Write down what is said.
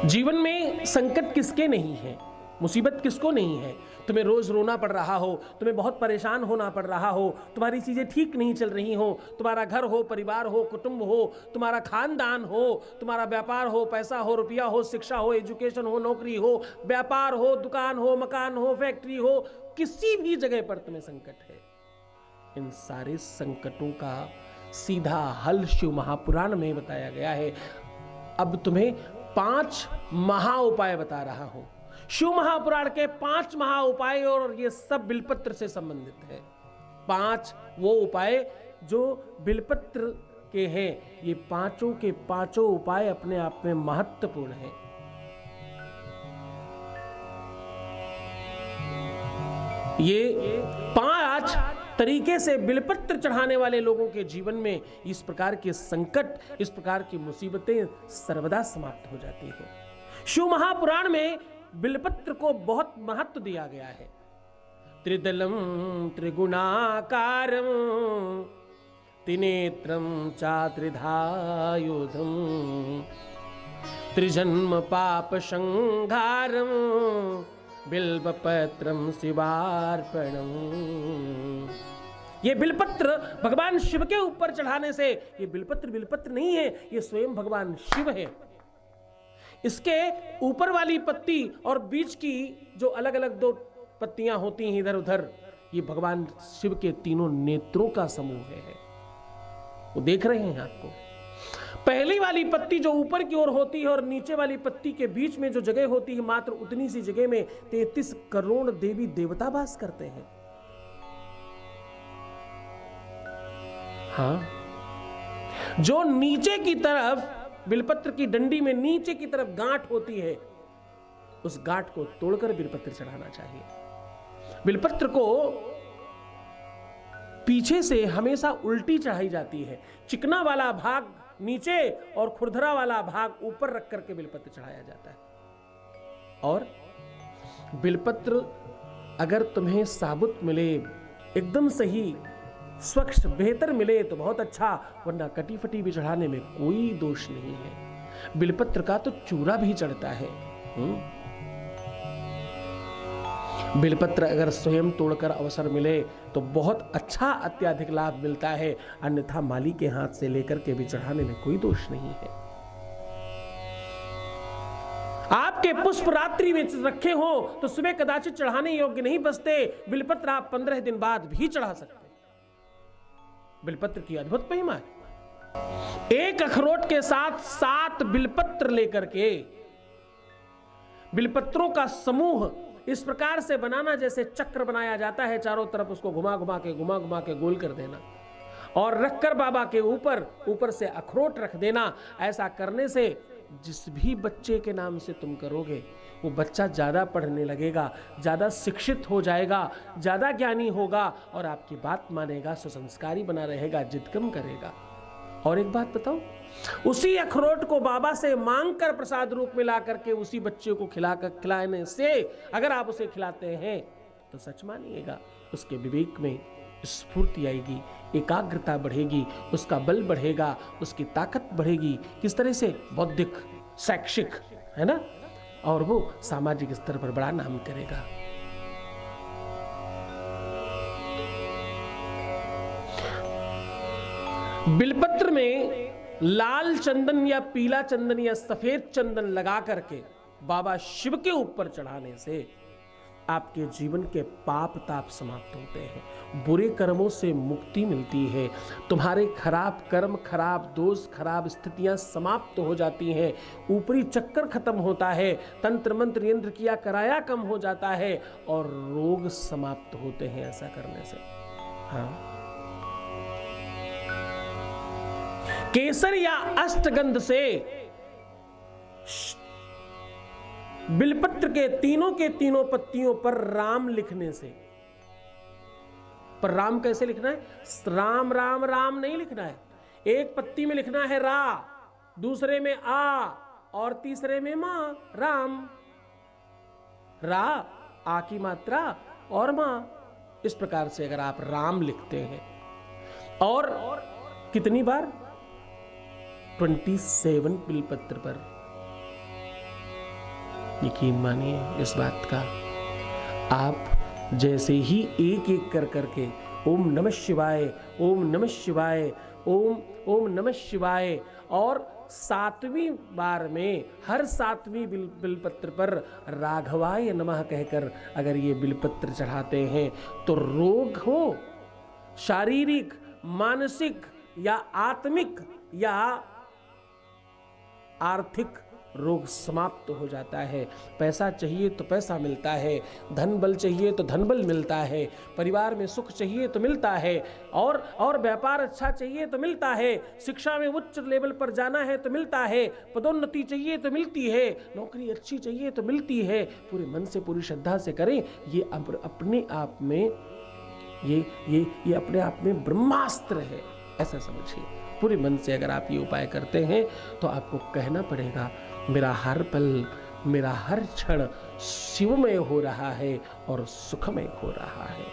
जीवन में संकट किसके नहीं है, मुसीबत किसको नहीं है। तुम्हें रोज रोना पड़ रहा हो, तुम्हें बहुत परेशान होना पड़ रहा हो, तुम्हारी चीजें ठीक नहीं चल रही हो, तुम्हारा घर हो, परिवार हो, कुटुंब हो, तुम्हारा खानदान हो, तुम्हारा व्यापार हो, पैसा हो, रुपया हो, शिक्षा हो, एजुकेशन हो, नौकरी हो, व्यापार हो, दुकान हो, मकान हो, फैक्ट्री हो, किसी भी जगह पर तुम्हें संकट है। इन सारे संकटों का सीधा हल शिव महापुराण में बताया गया है। अब तुम्हें 5 महा उपाय बता रहा हूं। शिव महापुराण के 5 महा उपाय, और ये सब बिलपत्र से संबंधित है। 5 वो उपाय जो बिलपत्र के हैं। ये पांचों के पांचों उपाय अपने आप में महत्वपूर्ण हैं। ये 5 तरीके से बिलपत्र चढ़ाने वाले लोगों के जीवन में इस प्रकार के संकट, इस प्रकार की मुसीबतें सर्वदा समाप्त हो जाती हैं। शिव महापुराण में बिलपत्र को बहुत महत्व दिया गया है। त्रिदलम त्रिगुणाकारम त्रिनेत्रम चात्रिधायुधम त्रिजन्म पाप संहारम बिल्वपत्रम शिवार्पणम। ये बिलपत्र भगवान शिव के ऊपर चढ़ाने से, ये बिलपत्र नहीं है, ये स्वयं भगवान शिव है। इसके ऊपर वाली पत्ती और बीच की जो अलग अलग 2 पत्तियां होती हैं इधर उधर, ये भगवान शिव के तीनों नेत्रों का समूह है। वो देख रहे हैं आपको। पहली वाली पत्ती जो ऊपर की ओर होती है और नीचे वाली पत्ती के बीच में जो जगह होती है, मात्र उतनी सी जगह में 33 करोड़ देवी देवता वास करते हैं। हाँ, जो नीचे की तरफ बिलपत्र की डंडी में नीचे की तरफ गांठ होती है, उस गांठ को तोड़कर बिलपत्र चढ़ाना चाहिए। बिलपत्र को पीछे से हमेशा उल्टी चढ़ाई जाती है। चिकना वाला भाग नीचे और खुरदरा वाला भाग ऊपर रख करके बिलपत्र चढ़ाया जाता है। और बिलपत्र अगर तुम्हें साबुत मिले, एकदम सही, स्वच्छ, बेहतर मिले तो बहुत अच्छा, वरना कटी फटी भी चढ़ाने में कोई दोष नहीं है। बिलपत्र का तो चूरा भी चढ़ता है। बिलपत्र अगर स्वयं तोड़कर अवसर मिले तो बहुत अच्छा, अत्याधिक लाभ मिलता है। अन्यथा माली के हाथ से लेकर के भी चढ़ाने में कोई दोष नहीं है। आपके पुष्प रात्रि में रखे हो तो सुबह कदाचित चढ़ाने योग्य नहीं बचते। बिलपत्र आप 15 दिन बाद भी चढ़ा सकते। बिलपत्र की अद्भुत महिमा है। एक अखरोट के साथ 7 बिलपत्र लेकर के, बिलपत्रों का समूह इस प्रकार से बनाना जैसे चक्र बनाया जाता है, चारों तरफ उसको घुमा घुमा के गोल कर देना और रखकर बाबा के ऊपर से अखरोट रख देना। ऐसा करने से जिस भी बच्चे के नाम से तुम करोगे, वो बच्चा ज्यादा पढ़ने लगेगा, ज्यादा शिक्षित हो जाएगा, ज्यादा ज्ञानी होगा और आपकी बात मानेगा, सुसंस्कारी बना रहेगा, जिद कम करेगा। और एक बात बताओ, उसी अखरोट को बाबा से मांगकर प्रसाद रूप में ला करके उसी बच्चे को खिलाने से अगर आप उसे खिलाते हैं तो सच मानिएगा, उसके विवेक में स्फूर्ति आएगी, एकाग्रता बढ़ेगी, उसका बल बढ़ेगा, उसकी ताकत बढ़ेगी। किस तरह से? बौद्धिक, शैक्षिक, है ना, और वो सामाजिक स्तर पर बड़ा नाम करेगा। बिलपत्र में लाल चंदन या पीला चंदन या सफेद चंदन लगा करके बाबा शिव के ऊपर चढ़ाने से आपके जीवन के पाप ताप समाप्त होते हैं, बुरे कर्मों से मुक्ति मिलती है, तुम्हारे खराब कर्म, खराब दोष, खराब स्थितियां समाप्त हो जाती हैं, ऊपरी चक्कर खत्म होता है, तंत्र मंत्र यंत्र किया कराया कम हो जाता है और रोग समाप्त होते हैं ऐसा करने से। हाँ, केसर या अष्टगंध से बिलपत्र के तीनों पत्तियों पर राम लिखने से, पर राम कैसे लिखना है? राम राम राम नहीं लिखना है। एक पत्ती में लिखना है रा, दूसरे में आ और तीसरे में मां। राम, रा, आ की मात्रा और मां। इस प्रकार से अगर आप राम लिखते हैं और कितनी बार? 27 बिलपत्र पर यकीन मानिए इस बात का, आप जैसे ही एक एक कर करके ओम नमः शिवाय, ओम नमः शिवाय, ओम नमः शिवाय, और 7वीं बार में हर 7वीं बिलपत्र पर राघवाय नमः कहकर अगर ये बिलपत्र चढ़ाते हैं तो रोग हो, शारीरिक, मानसिक या आत्मिक या आर्थिक रोग समाप्त हो जाता है। पैसा चाहिए तो पैसा मिलता है, धन बल चाहिए तो धन बल मिलता है, परिवार में सुख चाहिए तो मिलता है, और व्यापार अच्छा चाहिए तो मिलता है, शिक्षा में उच्च लेवल पर जाना है तो मिलता है, पदोन्नति चाहिए तो मिलती है, नौकरी अच्छी चाहिए तो मिलती है। पूरे मन से पूरी श्रद्धा से करें। ये अपने आप में ये अपने आप में ब्रह्मास्त्र है, ऐसा समझिए। पूरे मन से अगर आप ये उपाय करते हैं तो आपको कहना पड़ेगा, मेरा हर पल, मेरा हर क्षण शिवमय हो रहा है और सुखमय हो रहा है।